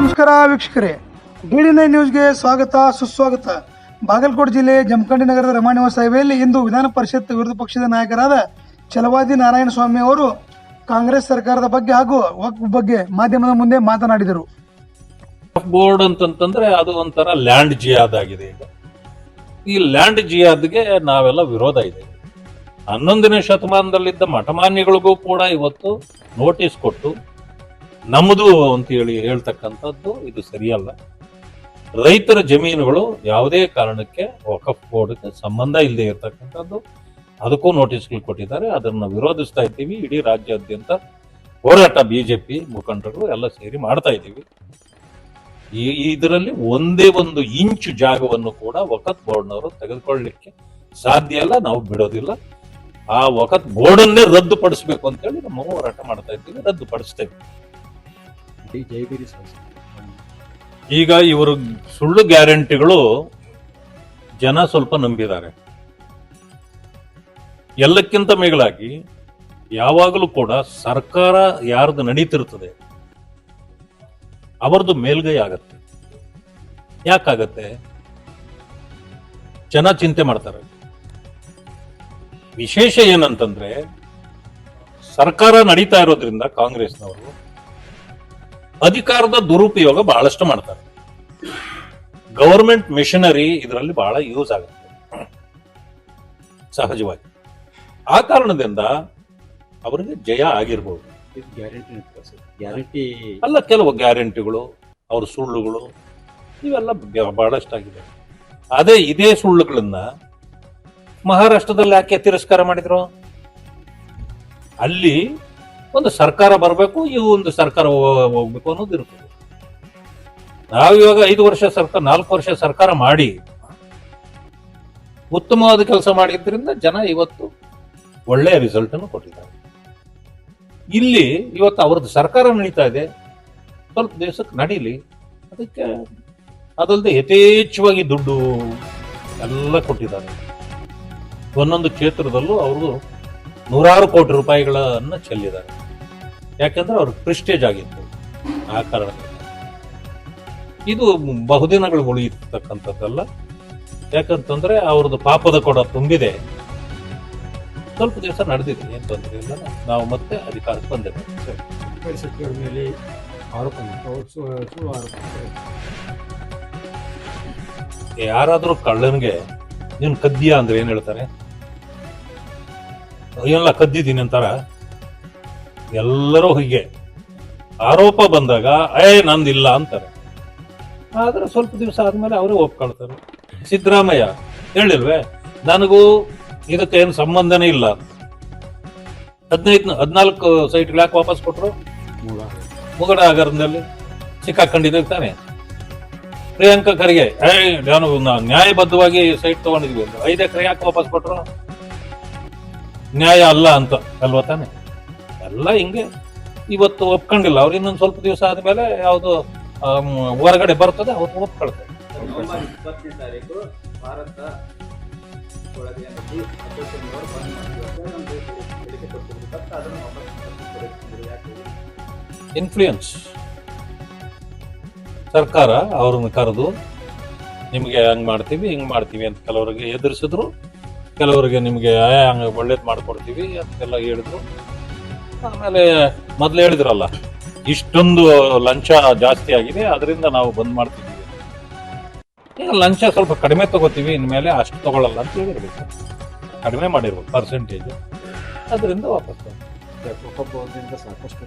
ನಮಸ್ಕಾರ ವೀಕ್ಷಕರೇ, ಡಿ9 ನ್ಯೂಸ್ಗೆ ಸ್ವಾಗತ ಸುಸ್ವಾಗತ. ಬಾಗಲಕೋಟೆ ಜಿಲ್ಲೆ ಜಮಖಂಡಿ ನಗರದ ರಮಣಿವಾಸ ಹೈವೇಯಲ್ಲಿ ಇಂದು ವಿಧಾನ ಪರಿಷತ್ ವಿರೋಧ ಪಕ್ಷದ ನಾಯಕರಾದ ಛಲವಾದಿ ನಾರಾಯಣಸ್ವಾಮಿ ಅವರು ಕಾಂಗ್ರೆಸ್ ಸರ್ಕಾರದ ಬಗ್ಗೆ ಹಾಗೂ ವಕ್ಫ್ ಬಗ್ಗೆ ಮಾಧ್ಯಮದ ಮುಂದೆ ಮಾತನಾಡಿದರು. ಬೋರ್ಡ್ ಅಂತಂದ್ರೆ ಅದು ಒಂಥರ ಲ್ಯಾಂಡ್ ಜಿಯಾದ್ ಆಗಿದೆ. ಈಗ ಈ ಲ್ಯಾಂಡ್ ಜಿಯಾದ್ಗೆ ನಾವೆಲ್ಲ ವಿರೋಧ ಇದೆ. 11ನೇ ಶತಮಾನದಲ್ಲಿದ್ದ ಮಠಮಾನ್ಯಗಳಿಗೂ ಕೂಡ ಇವತ್ತು ನೋಟಿಸ್ ಕೊಟ್ಟು ನಮ್ಮದು ಅಂತ ಹೇಳ್ತಕ್ಕಂಥದ್ದು ಇದು ಸರಿಯಲ್ಲ. ರೈತರ ಜಮೀನುಗಳು ಯಾವುದೇ ಕಾರಣಕ್ಕೆ ವಕಫ್ ಬೋರ್ಡ್ಗೆ ಸಂಬಂಧ ಇಲ್ಲದೆ ಇರತಕ್ಕಂಥದ್ದು, ಅದಕ್ಕೂ ನೋಟಿಸ್ಗಳು ಕೊಟ್ಟಿದ್ದಾರೆ. ಅದನ್ನ ವಿರೋಧಿಸ್ತಾ ಇದ್ದೀವಿ. ಇಡೀ ರಾಜ್ಯಾದ್ಯಂತ ಹೋರಾಟ ಬಿಜೆಪಿ ಮುಖಂಡರು ಎಲ್ಲ ಸೇರಿ ಮಾಡ್ತಾ ಇದ್ದೀವಿ. ಇದರಲ್ಲಿ ಒಂದೇ ಒಂದು ಇಂಚು ಜಾಗವನ್ನು ಕೂಡ ವಕಫ್ ಬೋರ್ಡ್ನವರು ತೆಗೆದುಕೊಳ್ಳಲಿಕ್ಕೆ ಸಾಧ್ಯ ಇಲ್ಲ. ನಾವು ಬಿಡೋದಿಲ್ಲ. ಆ ವಕಫ್ ಬೋರ್ಡನ್ನೇ ರದ್ದುಪಡಿಸಬೇಕು ಅಂತೇಳಿ ನಮ್ಮ ಹೋರಾಟ ಮಾಡ್ತಾ ಇದ್ದೀವಿ. ರದ್ದುಪಡಿಸ್ತೇವೆ. ಈಗ ಇವರು ಸುಳ್ಳು ಗ್ಯಾರಂಟಿಗಳು ಜನ ಸ್ವಲ್ಪ ನಂಬಿದ್ದಾರೆ. ಎಲ್ಲಕ್ಕಿಂತ ಮಿಗಿಲಾಗಿ ಯಾವಾಗಲೂ ಕೂಡ ಸರ್ಕಾರ ಯಾರ್ದು ನಡೀತಿರ್ತದೆ ಅವರದು ಮೇಲ್ಗೈ ಆಗತ್ತೆ. ಯಾಕಾಗತ್ತೆ? ಜನ ಚಿಂತೆ ಮಾಡ್ತಾರೆ. ವಿಶೇಷ ಏನಂತಂದ್ರೆ ಸರ್ಕಾರ ನಡೀತಾ ಇರೋದ್ರಿಂದ ಕಾಂಗ್ರೆಸ್ನವರು ಅಧಿಕಾರದ ದುರುಪಯೋಗ ಬಹಳಷ್ಟು ಮಾಡ್ತಾರೆ. ಗವರ್ಮೆಂಟ್ ಮಿಷನರಿ ಇದರಲ್ಲಿ ಬಹಳ ಯೂಸ್ ಆಗುತ್ತೆ ಸಹಜವಾಗಿ. ಆ ಕಾರಣದಿಂದ ಅವರಿಗೆ ಜಯ ಆಗಿರ್ಬೋದು. ಗ್ಯಾರಂಟಿ ಅಲ್ಲ, ಕೆಲವು ಗ್ಯಾರಂಟಿಗಳು, ಅವ್ರ ಸುಳ್ಳುಗಳು ಇವೆಲ್ಲ ಬಹಳಷ್ಟಾಗಿದೆ. ಇದೇ ಸುಳ್ಳುಗಳನ್ನ ಮಹಾರಾಷ್ಟ್ರದಲ್ಲಿ ಯಾಕೆ ತಿರಸ್ಕಾರ ಮಾಡಿದ್ರು? ಅಲ್ಲಿ ಒಂದು ಸರ್ಕಾರ ಬರಬೇಕು, ಒಂದು ಸರ್ಕಾರ ಹೋಗ್ಬೇಕು ಅನ್ನೋದು ಇರ್ತದೆ. ನಾವಿವಾಗ 5 ವರ್ಷ ಸರ್ಕಾರ, 4 ವರ್ಷ ಸರ್ಕಾರ ಮಾಡಿ ಉತ್ತಮವಾದ ಕೆಲಸ ಮಾಡಿದ್ರಿಂದ ಜನ ಇವತ್ತು ಒಳ್ಳೆಯ ರಿಸಲ್ಟ್ ಅನ್ನು ಕೊಟ್ಟಿದ್ದಾರೆ. ಇಲ್ಲಿ ಇವತ್ತು ಅವ್ರದ್ದು ಸರ್ಕಾರ ನಡೀತಾ ಇದೆ, ಸ್ವಲ್ಪ ದಿವಸಕ್ಕೆ ನಡೀಲಿ. ಅದಕ್ಕೆ ಅದಲ್ಲದೆ ಯಥೇಚ್ಛವಾಗಿ ದುಡ್ಡು ಎಲ್ಲ ಕೊಟ್ಟಿದ್ದಾರೆ. ಒಂದೊಂದು ಕ್ಷೇತ್ರದಲ್ಲೂ ಅವರು 100 ಕೋಟಿ ರೂಪಾಯಿಗಳನ್ನ ಚೆಲ್ಲಿದ್ದಾರೆ. ಯಾಕಂದ್ರೆ ಅವ್ರಿಗೆ ಪ್ರೆಸ್ಟೇಜ್ ಆಗಿತ್ತು. ಆ ಕಾರಣದಿಂದ ಇದು ಬಹುದಿನಗಳು ಉಳಿಯತಕ್ಕಂಥದ್ದಲ್ಲ. ಯಾಕಂತಂದ್ರೆ ಅವ್ರದ್ದು ಪಾಪದ ಕೊಡ ತುಂಬಿದೆ. ಸ್ವಲ್ಪ ದಿವಸ ನಡೆದಿದೆ, ಏನ್ ತೊಂದರೆ ಇಲ್ಲ. ನಾವು ಮತ್ತೆ ಅಧಿಕಾರಕ್ಕೆ ಬಂದಿದ್ದೇವೆ. ಮೇಲೆ ಆರೋಪ ಯಾರಾದ್ರೂ ಕಳ್ಳನ್ಗೆ ನೀನು ಕದ್ದಿಯಾ ಅಂದ್ರೆ ಏನ್ ಹೇಳ್ತಾರೆ? ಏನೆಲ್ಲ ಕದ್ದಿದ್ದೀನಿ ಅಂತಾರ. ಎಲ್ಲರೂ ಹೀಗೆ ಆರೋಪ ಬಂದಾಗ ನಂದಿಲ್ಲ ಅಂತಾರೆ. ಆದ್ರೆ ಸ್ವಲ್ಪ ದಿವಸ ಆದ್ಮೇಲೆ ಅವರೇ ಒಪ್ಕೊಳ್ತಾರೆ. ಸಿದ್ದರಾಮಯ್ಯ ಹೇಳಿಲ್ವೇ, ನನಗೂ ಇದಕ್ಕೆ ಏನು ಸಂಬಂಧನೇ ಇಲ್ಲ. 14 ಸೈಟ್ಗಳು ಯಾಕೆ ವಾಪಸ್ ಕೊಟ್ರು? ಮುಗಡ ಹಗರಣದಲ್ಲಿ ಸಿಕ್ಕಾಕೊಂಡಿದ್ದಾಗ ತಾನೆ. ಪ್ರಿಯಾಂಕಾ ಖರ್ಗೆ ನಾನು ನ್ಯಾಯಬದ್ಧವಾಗಿ ಸೈಟ್ ತಗೊಂಡಿದ್ವಿ ಅಂತ 5 ಎಕರೆ ಯಾಕೆ ವಾಪಸ್ ಕೊಟ್ರು? ನ್ಯಾಯ ಅಲ್ಲ ಅಂತ ಅಲ್ವಾ ತಾನೆ? ಎಲ್ಲ ಹಿಂಗೆ ಇವತ್ತು ಒಪ್ಕೊಂಡಿಲ್ಲ. ಅವ್ರು ಇನ್ನೊಂದು ಸ್ವಲ್ಪ ದಿವಸ ಆದ್ಮೇಲೆ ಯಾವುದು ಹೊರಗಡೆ ಬರ್ತದೆ, ಅವ್ರು ಒಪ್ಕೊಳ್ತಾರೆ. ಇನ್ಫ್ಲೂಯೆನ್ಸ್ ಸರ್ಕಾರ ಅವ್ರನ್ನ ಕರೆದು ನಿಮ್ಗೆ ಹಂಗ್ ಮಾಡ್ತೀವಿ ಹಿಂಗ್ ಮಾಡ್ತೀವಿ ಅಂತ ಕೆಲವರಿಗೆ ಎದುರಿಸಿದ್ರು. ಕೆಲವರಿಗೆ ನಿಮ್ಗೆ ಹಂಗ ಒಳ್ಳೇದ್ ಮಾಡ್ಕೊಡ್ತೀವಿ ಅಂತೆಲ್ಲ ಹೇಳಿದ್ರು. ಆಮೇಲೆ ಮೊದ್ಲು ಹೇಳಿದ್ರಲ್ಲ, ಇಷ್ಟೊಂದು ಲಂಚ ಜಾಸ್ತಿ ಆಗಿದೆ, ಅದರಿಂದ ನಾವು ಬಂದ್ ಮಾಡ್ತಿದ್ದೀವಿ. ಈಗ ಲಂಚ ಸ್ವಲ್ಪ ಕಡಿಮೆ ತಗೋತೀವಿ, ಇನ್ಮೇಲೆ ಅಷ್ಟು ತಗೊಳ್ಳಲ್ಲ ಅಂತ ಹೇಳಿರ್ಬೇಕು. ಕಡಿಮೆ ಮಾಡಿರ್ಬೇಕು ಪರ್ಸೆಂಟೇಜ್. ಅದರಿಂದ ವಾಪಸ್ ಸಾಕಷ್ಟು